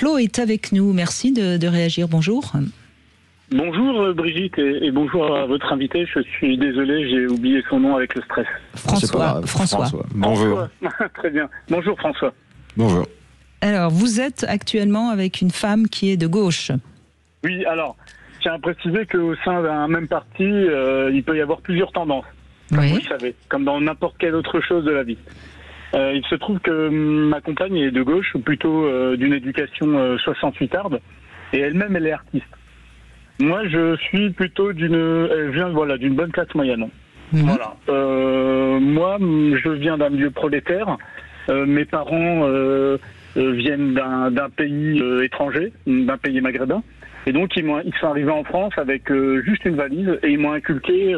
Flo est avec nous. Merci de réagir. Bonjour. Bonjour Brigitte et bonjour à votre invité. Je suis désolé, j'ai oublié son nom avec le stress. François. Bonjour. Très bien. Bonjour François. Bonjour. Alors, vous êtes actuellement avec une femme qui est de gauche. Oui, alors, je tiens à préciser qu'au sein d'un même parti, il peut y avoir plusieurs tendances. Comme vous le savez, comme dans n'importe quelle autre chose de la vie. Il se trouve que ma compagne est de gauche, ou plutôt d'une éducation 68arde, et elle-même, elle est artiste. Moi, je suis plutôt d'une bonne classe moyenne. Voilà. Moi, je viens d'un milieu prolétaire. Mes parents viennent d'un pays étranger, d'un pays maghrébin. Et donc, ils sont arrivés en France avec juste une valise et ils m'ont inculqué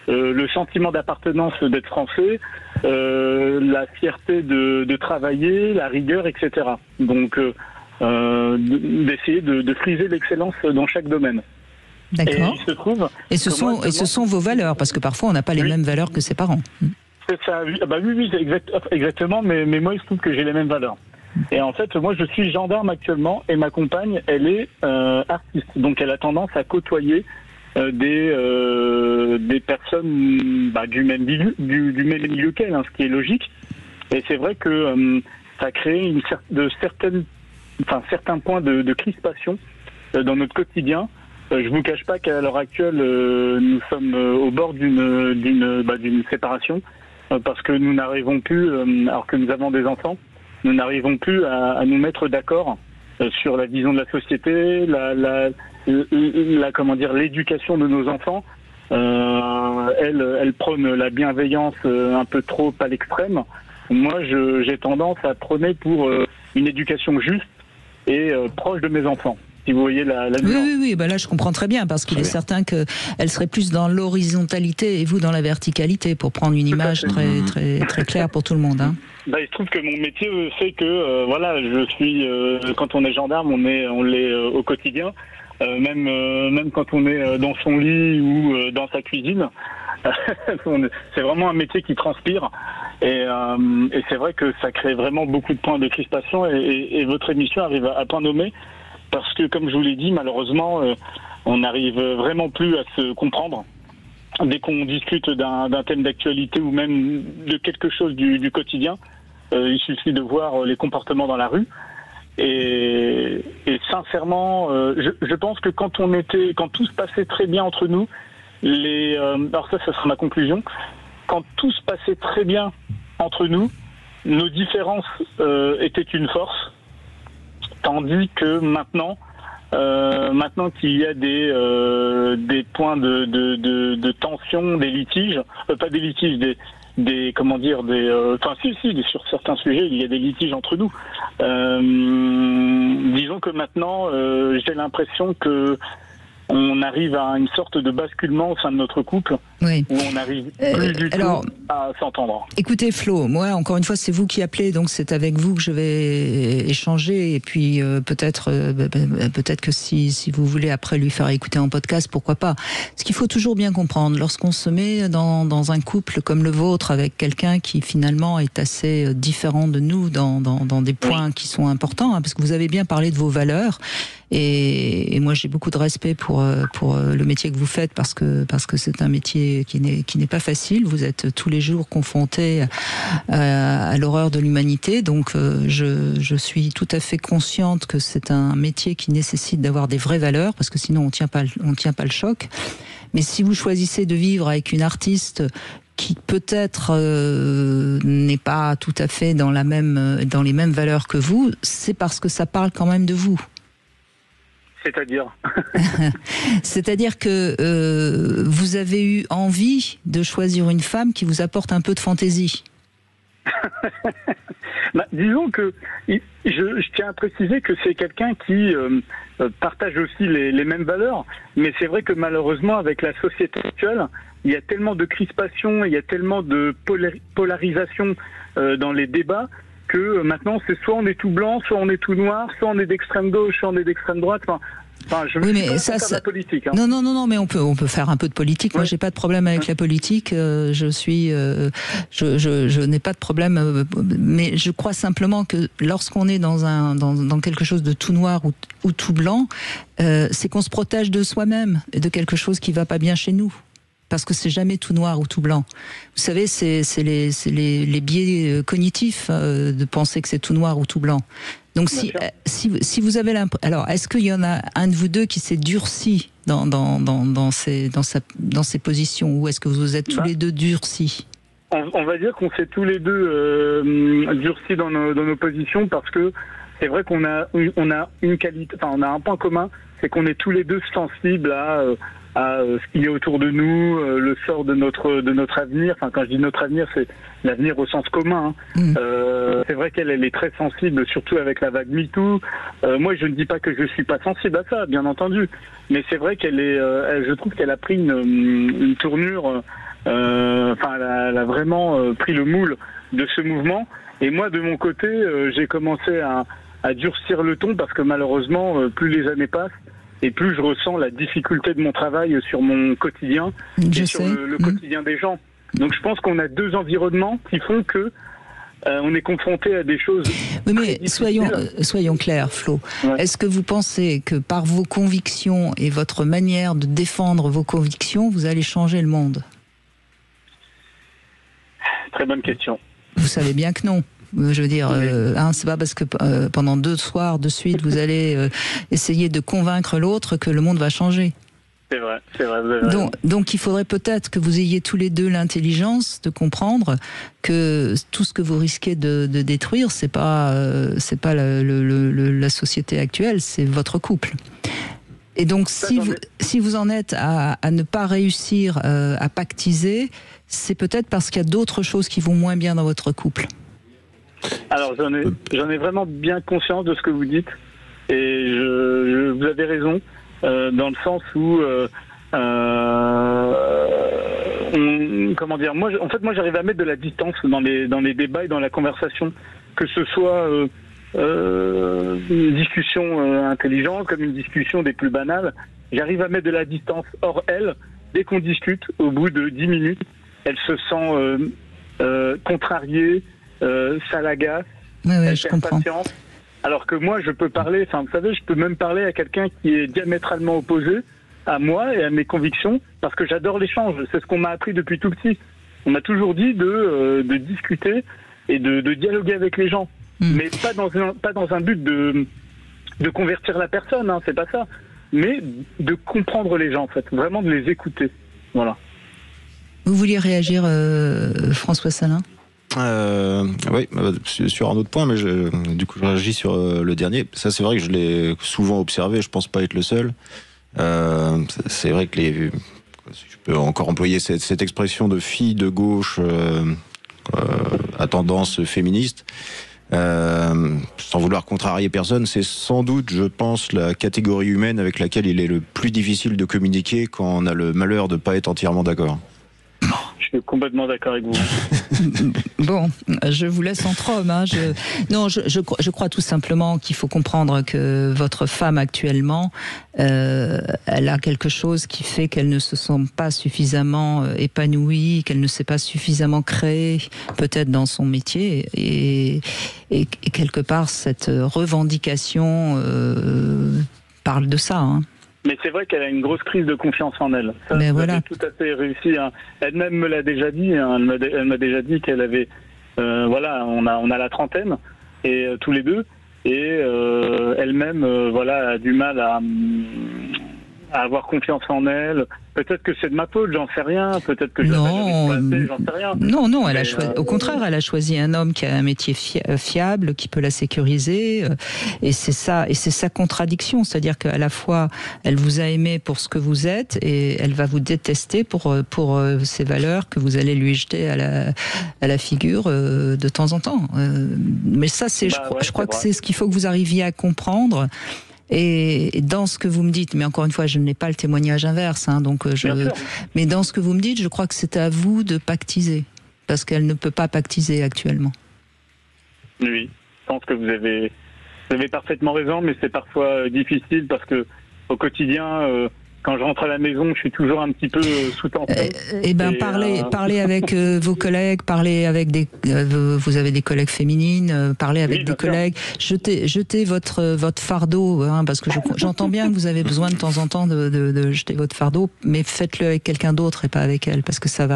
le sentiment d'appartenance d'être français, la fierté de travailler, la rigueur, etc. Donc, d'essayer de friser l'excellence dans chaque domaine. D'accord. Et ce sont vos valeurs, parce que parfois on n'a pas les mêmes valeurs que ses parents. C'est ça, oui, exactement, mais moi il se trouve que j'ai les mêmes valeurs. Et en fait, moi je suis gendarme actuellement et ma compagne, elle est artiste, donc elle a tendance à côtoyer des personnes du même milieu qu'elle, ce qui est logique. Et c'est vrai que ça crée certains points de crispation dans notre quotidien. Je vous cache pas qu'à l'heure actuelle, nous sommes au bord d'une séparation parce que nous n'arrivons plus, alors que nous avons des enfants, nous n'arrivons plus à nous mettre d'accord sur la vision de la société, l'éducation de nos enfants. Elle prône la bienveillance un peu trop à l'extrême. Moi, j'ai tendance à prôner pour une éducation juste et proche de mes enfants. Si vous voyez la nuance. Oui, là je comprends très bien, parce qu'il est certain qu'elle serait plus dans l'horizontalité et vous dans la verticalité, pour prendre une image très, très, très claire pour tout le monde. Hein. Il se trouve que mon métier fait que je suis quand on est gendarme, on l'est au quotidien, même quand on est dans son lit ou dans sa cuisine. C'est vraiment un métier qui transpire et c'est vrai que ça crée vraiment beaucoup de points de crispation et votre émission arrive à point nommé. Parce que, comme je vous l'ai dit, malheureusement, on n'arrive vraiment plus à se comprendre. Dès qu'on discute d'un thème d'actualité ou même de quelque chose du quotidien, il suffit de voir les comportements dans la rue. Et sincèrement, je pense que quand tout se passait très bien entre nous, alors ça sera ma conclusion, quand tout se passait très bien entre nous, nos différences étaient une force. Tandis que maintenant qu'il y a des points de tension, des litiges, pas des litiges, sur certains sujets, il y a des litiges entre nous. Disons que maintenant, j'ai l'impression que on arrive à une sorte de basculement au sein de notre couple, où on n'arrive plus du tout à s'entendre. Écoutez Flo, moi encore une fois c'est vous qui appelez, donc c'est avec vous que je vais échanger, et puis peut-être que si vous voulez après lui faire écouter en podcast, pourquoi pas. Ce qu'il faut toujours bien comprendre, lorsqu'on se met dans un couple comme le vôtre, avec quelqu'un qui finalement est assez différent de nous dans des points qui sont importants, parce que vous avez bien parlé de vos valeurs, et moi j'ai beaucoup de respect pour le métier que vous faites, parce que c'est un métier qui n'est pas facile. Vous êtes tous les jours confrontés à l'horreur de l'humanité, donc je suis tout à fait consciente que c'est un métier qui nécessite d'avoir des vraies valeurs, parce que sinon on tient pas le choc. Mais si vous choisissez de vivre avec une artiste qui peut-être n'est pas tout à fait dans les mêmes valeurs que vous, c'est parce que ça parle quand même de vous. C'est-à-dire que vous avez eu envie de choisir une femme qui vous apporte un peu de fantaisie. Disons que je tiens à préciser que c'est quelqu'un qui partage aussi les mêmes valeurs, mais c'est vrai que malheureusement avec la société actuelle, il y a tellement de crispation, il y a tellement de polarisation dans les débats que maintenant c'est soit on est tout blanc, soit on est tout noir, soit on est d'extrême gauche, soit on est d'extrême droite. Enfin, je oui, suis mais pas ça, faire de la politique. Hein. Non, mais on peut faire un peu de politique. Moi, j'ai pas de problème avec la politique. Je n'ai pas de problème. Mais je crois simplement que lorsqu'on est dans quelque chose de tout noir ou tout blanc, c'est qu'on se protège de soi-même et de quelque chose qui va pas bien chez nous. Parce que c'est jamais tout noir ou tout blanc. Vous savez, c'est les biais cognitifs de penser que c'est tout noir ou tout blanc. Donc si vous avez l'impression... Alors, est-ce qu'il y en a un de vous deux qui s'est durci dans ces positions, ou est-ce que vous êtes tous les deux durcis? On va dire qu'on s'est tous les deux durcis dans nos positions, parce que c'est vrai qu'on a une qualité, enfin on a un point commun, c'est qu'on est tous les deux sensibles à ce qu'il y a autour de nous, le sort de notre avenir. Enfin, quand je dis notre avenir, c'est l'avenir au sens commun. Hein. C'est vrai qu'elle est très sensible, surtout avec la vague MeToo. Moi, je ne dis pas que je suis pas sensible à ça, bien entendu, mais c'est vrai qu'elle est, je trouve qu'elle a pris une tournure. Enfin, elle a vraiment pris le moule de ce mouvement. Et moi, de mon côté, j'ai commencé à durcir le ton, parce que malheureusement, plus les années passent, et plus je ressens la difficulté de mon travail sur mon quotidien et sur le quotidien des gens. Donc je pense qu'on a deux environnements qui font que on est confronté à des choses. Oui, mais soyons clairs, Flo. Ouais. Est-ce que vous pensez que par vos convictions et votre manière de défendre vos convictions, vous allez changer le monde? Très bonne question. Vous savez bien que non. Je veux dire, c'est pas parce que pendant 2 soirs de suite, vous allez essayer de convaincre l'autre que le monde va changer. C'est vrai, vous avez raison. Donc il faudrait peut-être que vous ayez tous les deux l'intelligence de comprendre que tout ce que vous risquez de détruire, c'est pas la société actuelle, c'est votre couple. Et donc si vous en êtes à ne pas réussir à pactiser, c'est peut-être parce qu'il y a d'autres choses qui vont moins bien dans votre couple. Alors j'en ai vraiment bien conscience de ce que vous dites, et vous avez raison, dans le sens où comment dire, moi j'arrive à mettre de la distance dans les débats et dans la conversation, que ce soit une discussion intelligente comme une discussion des plus banales. J'arrive à mettre de la distance. Or elle, dès qu'on discute, au bout de 10 minutes, elle se sent contrariée, ça l'agace, je comprends. Patiente. Alors que moi, je peux parler, enfin, vous savez, je peux même parler à quelqu'un qui est diamétralement opposé à moi et à mes convictions, parce que j'adore l'échange. C'est ce qu'on m'a appris depuis tout petit. On m'a toujours dit de discuter et de dialoguer avec les gens, mais pas dans un but de convertir la personne, hein, c'est pas ça, mais de comprendre les gens, en fait, vraiment de les écouter. Voilà. Vous vouliez réagir, François Salin? Oui, sur un autre point, mais du coup je réagis sur le dernier. Ça, c'est vrai que je l'ai souvent observé, je pense pas être le seul. C'est vrai que je peux encore employer cette expression de fille de gauche à tendance féministe, sans vouloir contrarier personne, c'est sans doute, je pense, la catégorie humaine avec laquelle il est le plus difficile de communiquer quand on a le malheur de ne pas être entièrement d'accord. Je suis complètement d'accord avec vous. Bon, je vous laisse entre hommes. Hein. Je crois tout simplement qu'il faut comprendre que votre femme actuellement, elle a quelque chose qui fait qu'elle ne se sent pas suffisamment épanouie, qu'elle ne s'est pas suffisamment créée, peut-être dans son métier, et quelque part cette revendication parle de ça. Hein. Mais c'est vrai qu'elle a une grosse crise de confiance en elle. Ça, mais voilà. Tout à fait réussi. Hein. Elle-même me l'a déjà dit. Hein. Elle m'a déjà dit qu'elle avait, voilà, on a la trentaine et tous les deux, et elle-même, voilà, a du mal à avoir confiance en elle. Peut-être que c'est de ma faute, j'en sais rien. Peut-être que je l'avais jamais passé, j'en sais rien. Non, elle a choisi. Au contraire, elle a choisi un homme qui a un métier fiable, qui peut la sécuriser. Et c'est sa contradiction, c'est-à-dire qu'à la fois, elle vous a aimé pour ce que vous êtes, et elle va vous détester pour ces valeurs que vous allez lui jeter à la figure de temps en temps. Mais ça, je crois que c'est ce qu'il faut que vous arriviez à comprendre. Et dans ce que vous me dites, mais encore une fois, je n'ai pas le témoignage inverse, hein, donc mais dans ce que vous me dites, je crois que c'est à vous de pactiser, parce qu'elle ne peut pas pactiser actuellement. Oui, je pense que vous avez parfaitement raison, mais c'est parfois difficile parce que au quotidien, quand je rentre à la maison, je suis toujours un petit peu sous tension. Parlez avec vos collègues, parlez avec vous avez des collègues féminines, parlez avec des collègues, jetez votre fardeau, hein, parce que j'entends bien que vous avez besoin de temps en temps de jeter votre fardeau, mais faites-le avec quelqu'un d'autre et pas avec elle, parce que ça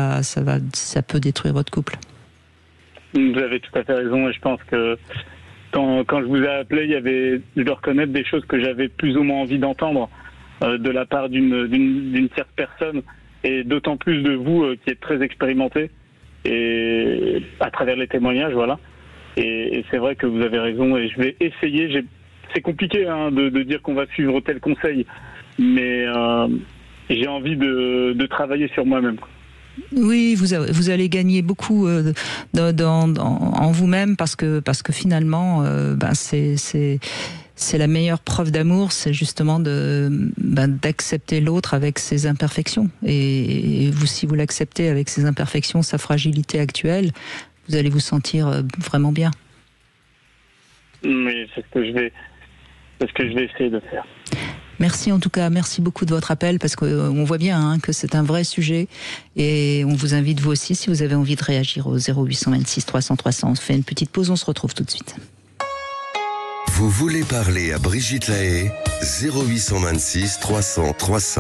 peut détruire votre couple. Vous avez tout à fait raison, et je pense que quand je vous ai appelé, je dois reconnaître des choses que j'avais plus ou moins envie d'entendre de la part d'une tierce personne, et d'autant plus de vous qui êtes très expérimenté, et à travers les témoignages, voilà. Et c'est vrai que vous avez raison, et je vais essayer. C'est compliqué hein, de dire qu'on va suivre tel conseil, mais j'ai envie de travailler sur moi-même. Oui, vous allez gagner beaucoup en vous-même parce que finalement, c'est la meilleure preuve d'amour, c'est justement d'accepter l'autre avec ses imperfections. Et si vous l'acceptez avec ses imperfections, sa fragilité actuelle, vous allez vous sentir vraiment bien. Oui, c'est ce que je vais essayer de faire. Merci en tout cas, merci beaucoup de votre appel parce qu'on voit bien hein, que c'est un vrai sujet et on vous invite vous aussi si vous avez envie de réagir au 0826 300 300. On fait une petite pause, on se retrouve tout de suite. Vous voulez parler à Brigitte Lahaie, 0826 300 300.